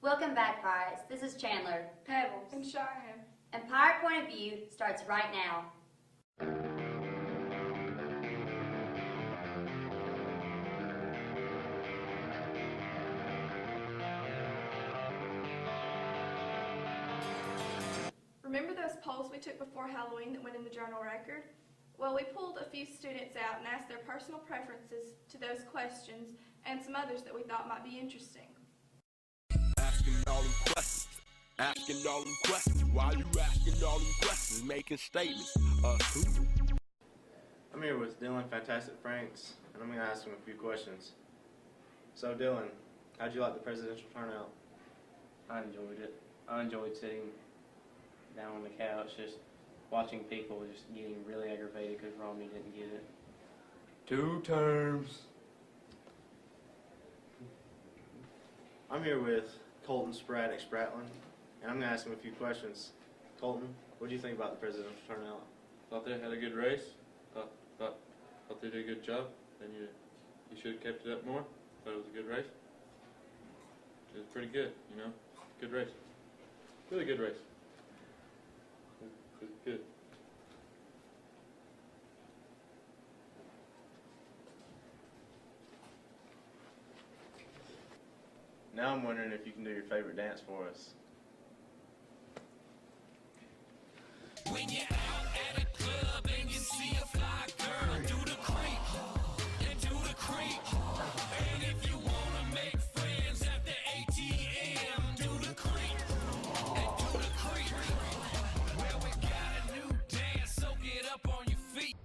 Welcome back, Pirates. This is Chandler, Pebbles, and Cheyenne. and Pirate Point of View starts right now. Remember those polls we took before Halloween that went in the journal record? Well, we pulled a few students out and asked their personal preferences to those questions and some others that we thought might be interesting. Asking all them questions, asking all them questions. Why you asking all them questions? Making statements. Who? I'm here with Dylan, Fantastic Franks, and I'm going to ask him a few questions. So, Dylan, how'd you like the presidential turnout? I enjoyed it. I enjoyed sitting down on the couch, just watching people just getting really aggravated because Romney didn't get it. 2 terms. I'm here with Colton Spratlin, and I'm going to ask him a few questions. Colton, what do you think about the presidential turnout? Thought they had a good race. Thought they did a good job. And you should have kept it up more. Thought it was a good race. It was pretty good, you know. Good race. Really good race. It was good. Now I'm wondering if you can do your favorite dance for us. When you're out at a club and you see a fly girl, do the creep, and do the creep. And if you wanna make friends at the ATM, do the creep, and do the creep. Well, we got a new dance, so get up on your feet.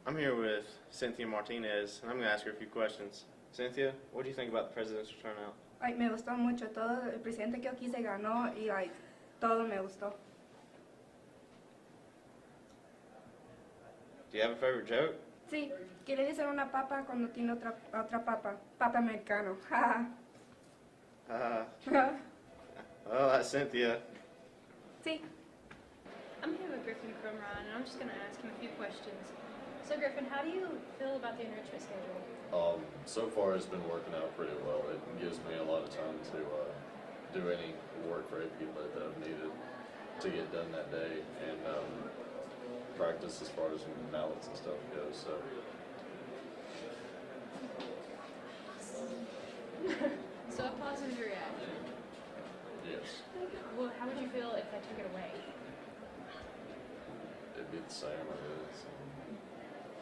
I'm here with Cynthia Martinez, and I'm going to ask her a few questions. Cynthia, what do you think about the presidential turnout? Like, me gustó mucho todo. El presidente que aquí se ganó y like todo me gustó. Do you have a favorite joke? Sí, quiere decir una papa cuando tiene otra papa. Papa americano. Well, that's Cynthia. Sí. I'm here with Griffin Crumrine, and I'm just going to ask him a few questions. So, Griffin, how do you feel about the enrichment schedule? So far it's been working out pretty well. It gives me a lot of time to do any work for AP that I've needed to get done that day, and practice as far as ballots and stuff goes. So. So a positive reaction. Yes. Well, how would you feel if I took it away? It'd be the same, I guess.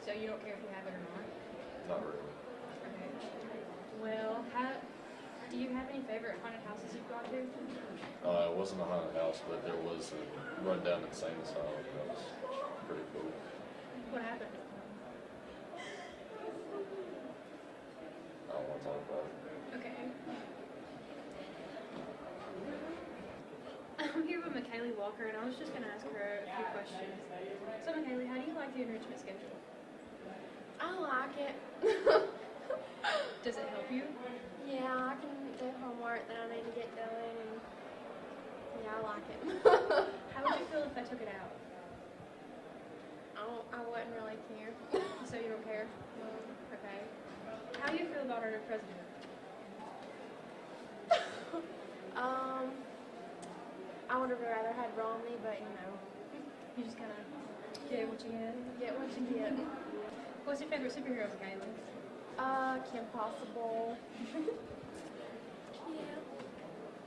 So you don't care if you have it or not? Not really. Okay. Well, do you have any favorite haunted houses you've gone to? It wasn't a haunted house, but there was a rundown insane asylum. That was pretty cool. What happened? I don't want to talk about it. Okay. I'm here with McKaylee Walker, and I was just going to ask her a few questions. So, McKaylee, how do you like the enrichment schedule? I like it. Does it help you? Yeah, I can do homework that I need to get done, and yeah, I like it. How would you feel if I took it out? I wouldn't really care. So you don't care? No. Okay. How do you feel about our new president? I would have rather had Romney, but you know. You just kind of get what you get? Get what you get. What's your favorite superhero, McKaylee? Kim Possible. Yeah.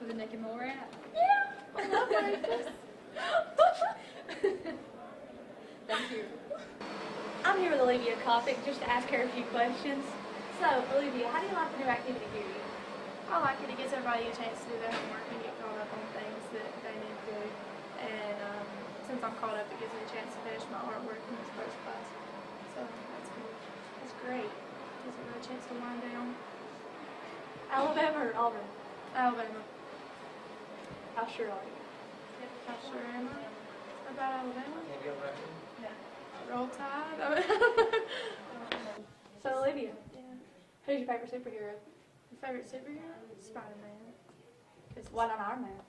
With a naked mole rat? Yeah, I love Rufus. Thank you. I'm here with Olivia Kopic just to ask her a few questions. So, Olivia, how do you like the new activity period? I like it. It gives everybody a chance to do their homework and get caught up on things that they need to do. And since I'm caught up, it gives me a chance to finish my artwork in this first class. So that's good. That's great. Gives me a chance to wind down. Alabama or Auburn? Alabama. How sure are you? Yep, I sure am. About Alabama? Yeah. Roll Tide. So, Olivia, Yeah. who's your favorite superhero? Your favorite superhero? Spider-Man. Why not Iron Man?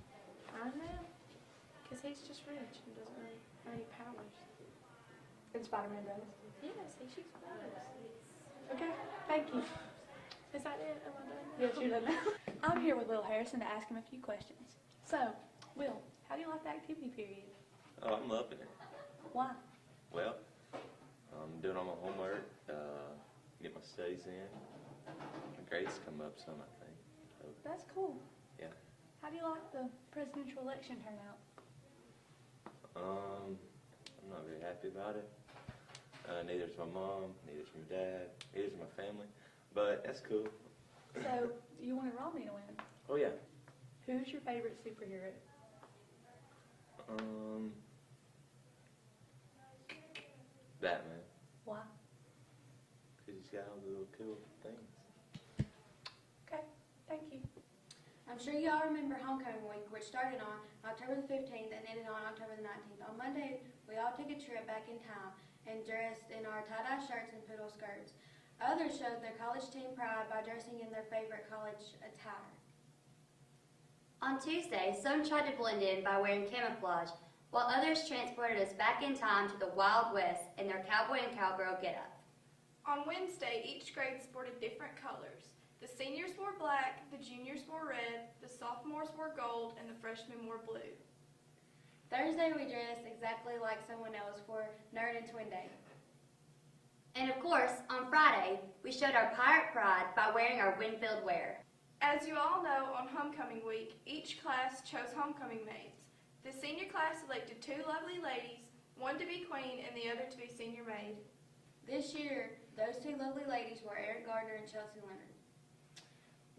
Iron Man? Because he He's just rich and doesn't really have any powers. And Spider-Man does. Yes, he shoots bullets. Okay, thank you. Is that it? Am I done? Yes, you're done now. I'm here with Will Harrison to ask him a few questions. So, Will, how do you like the activity period? Oh, I'm loving it. Why? Well, I'm doing all my homework, get my studies in. My grades come up some, I think. So, That's cool. yeah. How do you like the presidential election turnout? I'm not very happy about it. Neither's my mom, neither's my dad, neither's my family. But that's cool. So, you wanted Romney to win. Oh, yeah. Who's your favorite superhero? Batman. Why? Because he's got all the little cool things. Okay, thank you. I'm sure you all remember Homecoming Week, which started on October the 15th and ended on October the 19th. On Monday, we all took a trip back in time and dressed in our tie-dye shirts and poodle skirts. Others showed their college team pride by dressing in their favorite college attire. On Tuesday, some tried to blend in by wearing camouflage, while others transported us back in time to the Wild West in their cowboy and cowgirl getup. On Wednesday, each grade sported different colors. The seniors wore black, the juniors wore red, the sophomores wore gold, and the freshmen wore blue. Thursday, we dressed exactly like someone else for Nerd and Twin Day. And of course, on Friday, we showed our pirate pride by wearing our Winfield wear. As you all know, on Homecoming Week, each class chose homecoming maids. The senior class selected two lovely ladies, one to be queen and the other to be senior maid. This year, those two lovely ladies were Erin Gardner and Chelsea Leonard.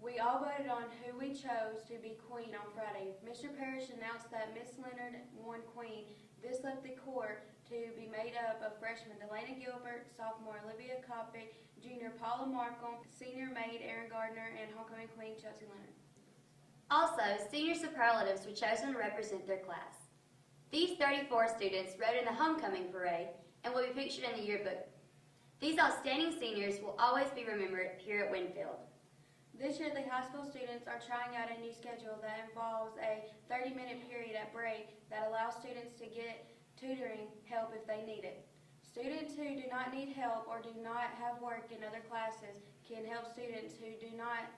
We all voted on who we chose to be queen on Friday. Mr. Parrish announced that Miss Leonard won queen. This left the court to be made up of freshmen Delana Gilbert, sophomore Olivia Copic, junior Paula Markham, senior maid Erin Gardner, and homecoming queen Chelsea Leonard. Also, senior superlatives were chosen to represent their class. These 34 students rode in the homecoming parade and will be pictured in the yearbook. These outstanding seniors will always be remembered here at Winfield. This year, the high school students are trying out a new schedule that involves a 30-minute period at break that allows students to get tutoring help if they need it. Students who do not need help or do not have work in other classes can help students who do not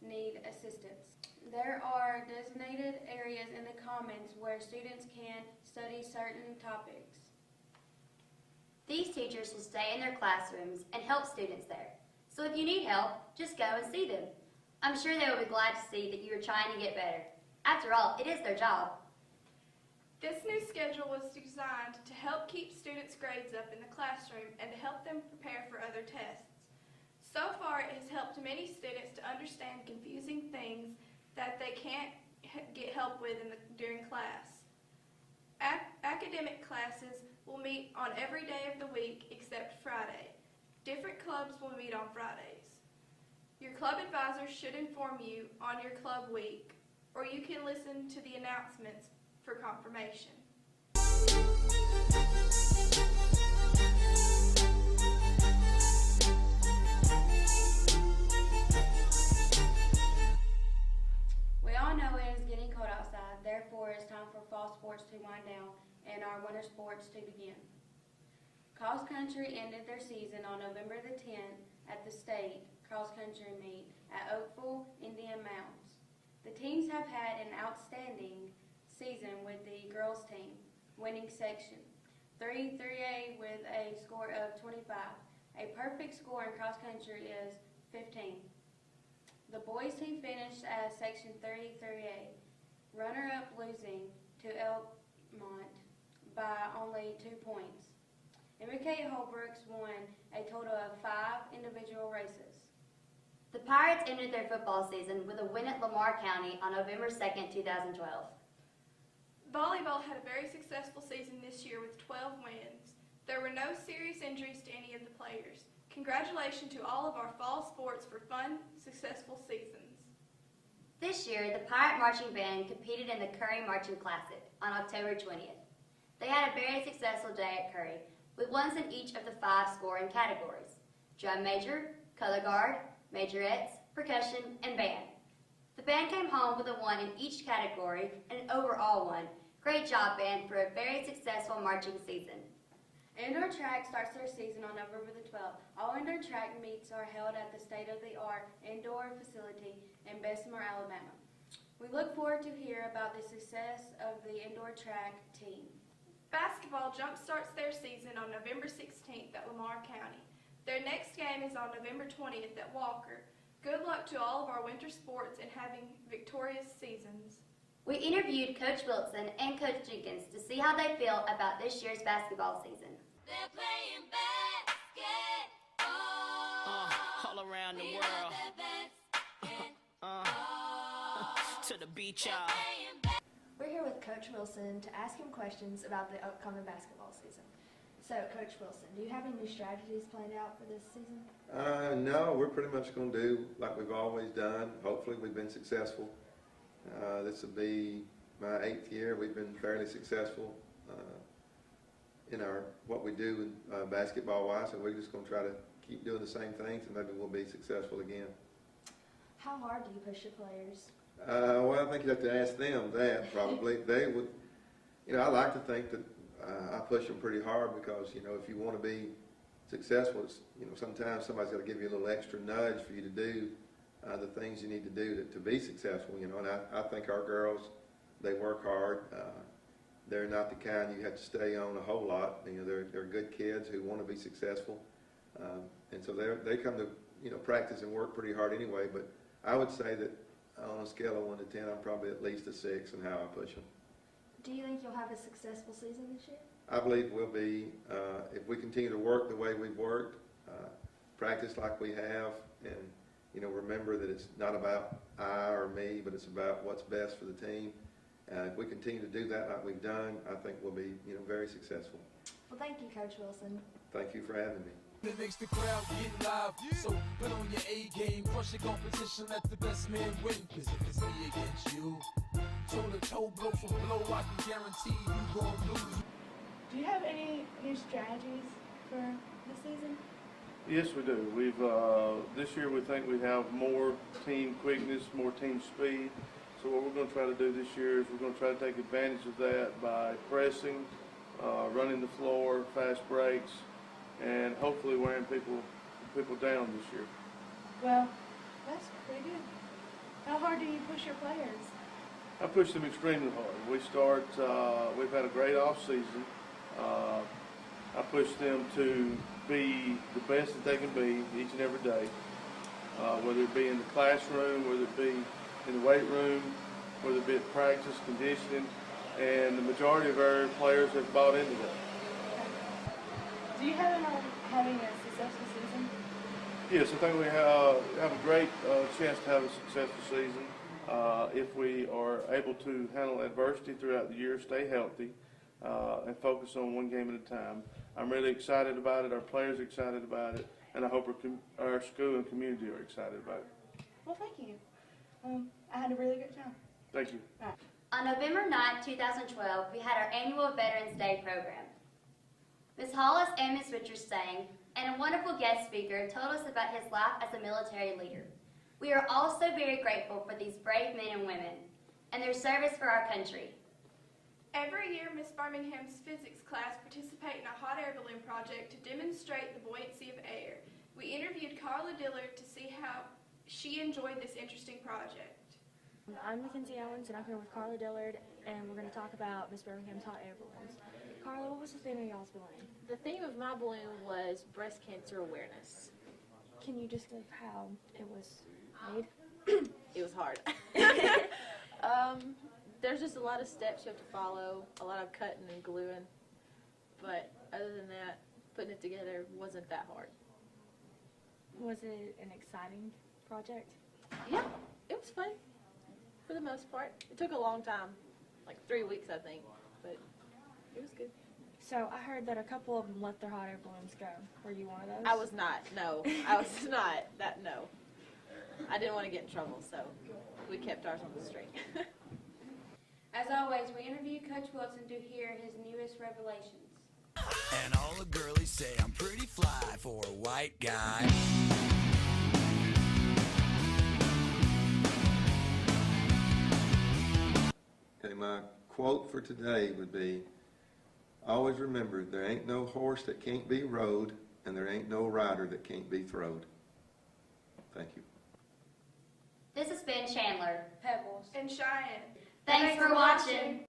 need assistance. There are designated areas in the commons where students can study certain topics. These teachers will stay in their classrooms and help students there. So if you need help, just go and see them. I'm sure they will be glad to see that you are trying to get better. After all, it is their job. This new schedule was designed to help keep students' grades up in the classroom and to help them prepare for other tests. So far, it has helped many students to understand confusing things that they can't get help with during class. Academic classes will meet on every day of the week except Friday. Different clubs will meet on Fridays. Your club advisor should inform you on your club week, or you can listen to the announcements for confirmation. We all know it is getting cold outside, therefore it's time for fall sports to wind down and our winter sports to begin. Cross country ended their season on November the 10th at the state cross country meet at Oakville Indian Mounds. The teams have had an outstanding season with the girls team winning section 3-3A with a score of 25. A perfect score in cross country is 15. The boys team finished as section 3-3A, runner-up losing to Elmont by only 2 points. McKay Holbrooks won a total of 5 individual races. The Pirates ended their football season with a win at Lamar County on November 2nd, 2012. Volleyball had a very successful season this year with 12 wins. There were no serious injuries to any of the players. Congratulations to all of our fall sports for fun, successful seasons. This year, the Pirate Marching Band competed in the Curry Marching Classic on October 20th. They had a very successful day at Curry, with ones in each of the 5 scoring categories: drum major, color guard, majorettes, percussion, and band. The band came home with a 1 in each category and an overall 1, Great job, band, for a very successful marching season. Indoor track starts their season on November the 12th. All indoor track meets are held at the state-of-the-art indoor facility in Bessemer, Alabama. We look forward to hear about the success of the indoor track team. Basketball jumpstarts their season on November 16th at Lamar County. Their next game is on November 20th at Walker. Good luck to all of our winter sports and having victorious seasons. We interviewed Coach Wilson and Coach Jenkins to see how they feel about this year's basketball season. They're playing basketball all around the world. To the beach, y'all. We're here with Coach Wilson to ask him questions about the upcoming basketball season. So, Coach Wilson, do you have any new strategies planned out for this season? No, we're pretty much going to do like we've always done. Hopefully, we've been successful. This will be my 8th year. We've been fairly successful in what we do basketball-wise, so we're just going to try to keep doing the same things, and maybe we'll be successful again. How hard do you push your players? Well, I think you'd have to ask them that, probably. They would, I like to think that I push them pretty hard because, if you want to be successful, it's, sometimes somebody's got to give you a little extra nudge for you to do the things you need to do to be successful, and I think our girls, they work hard. They're not the kind you have to stay on a whole lot. They're good kids who want to be successful, and so they come to practice and work pretty hard anyway. But I would say that on a scale of 1 to 10, I'm probably at least a 6 in how I push them. Do you think you'll have a successful season this year? I believe we'll be, if we continue to work the way we've worked, practice like we have, and remember that it's not about I or me, but it's about what's best for the team. If we continue to do that like we've done, I think we'll be, very successful. Well, thank you, Coach Wilson. Thank you for having me. That makes the crowd get live. So put on your A game, crush your competition, let the best man win. Cause if it's me against you, toe to toe, blow for blow, I can guarantee you gon' lose. Do you have any new strategies for this season? Yes, we do. We've this year we think we have more team quickness, more team speed. So what we're going to try to do this year is we're going to try to take advantage of that by pressing, running the floor, fast breaks, and hopefully wearing people down this year. Well, that's pretty good. How hard do you push your players? I push them extremely hard. We've had a great off season. I push them to be the best that they can be each and every day, whether it be in the classroom, whether it be in the weight room, whether it be at practice, conditioning, and the majority of our players have bought into that. Do you have having a successful season? Yes, I think we have a great chance to have a successful season if we are able to handle adversity throughout the year, stay healthy, and focus on one game at a time. I'm really excited about it. Our players are excited about it, and I hope our school and community are excited about it. Well, thank you. I had a really good time. Thank you. On November 9, 2012, we had our annual Veterans Day program. Ms. Hollis and Ms. Richards sang, and a wonderful guest speaker told us about his life as a military leader. We are all so very grateful for these brave men and women and their service for our country. Every year, Miss Birmingham's physics class participate in a hot air balloon project to demonstrate the buoyancy of air. We interviewed Carla Dillard to see how she enjoyed this interesting project. I'm Mackenzie Owens, and I'm here with Carla Dillard, and we're going to talk about Miss Birmingham's hot air balloons. Carla, what was the theme of y'all's balloon? The theme of my balloon was breast cancer awareness. Can you describe how it was made? It was hard. There's just a lot of steps you have to follow, a lot of cutting and gluing, but other than that, putting it together wasn't that hard. Was it an exciting project? Yeah, it was fun for the most part. It took a long time, like 3 weeks I think, but it was good. So I heard that a couple of them let their hot air balloons go. Were you one of those? I was not, no. I was not, no. I didn't want to get in trouble, so we kept ours on the string. As always, we interviewed Coach Wilson to hear his newest revelations. And all the girlies say I'm pretty fly for a white guy. Okay, my quote for today would be, always remember, there ain't no horse that can't be rode, and there ain't no rider that can't be throwed. Thank you. This has been Chandler. Pebbles. And Cheyenne. Thanks for watching.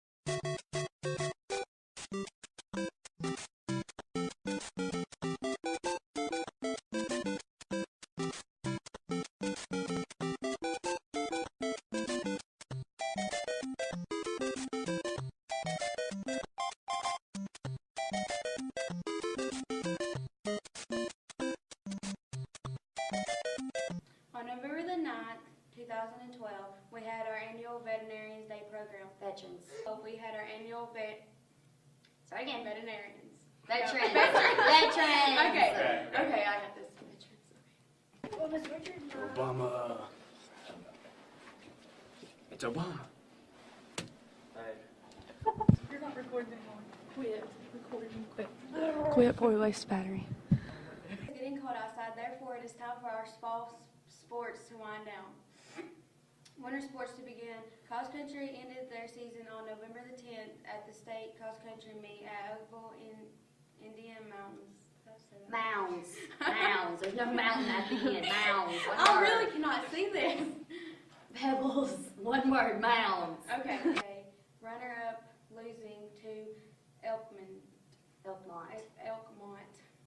On November the 9th, 2012, we had our annual Veterinarians Day program. Veterans. We had our annual Sorry again. veterinarians. Veterans. Veterans. Veterans. Okay, I got this. Veterans. Well, Ms. Richard, Obama. It's Obama. You're not recording anymore. Quit. Recording. Quit. Quit before we waste battery. It's getting cold outside, therefore it is time for our fall sports to wind down. Winter sports to begin. Cross country ended their season on November the 10th at the state cross country meet at Oakville in Indian Mountains. Mounds. Mounds. There's no mountain at the end. Mounds. I really cannot see this. Pebbles. One word. Mounds. Okay. Runner up losing to Elkmont.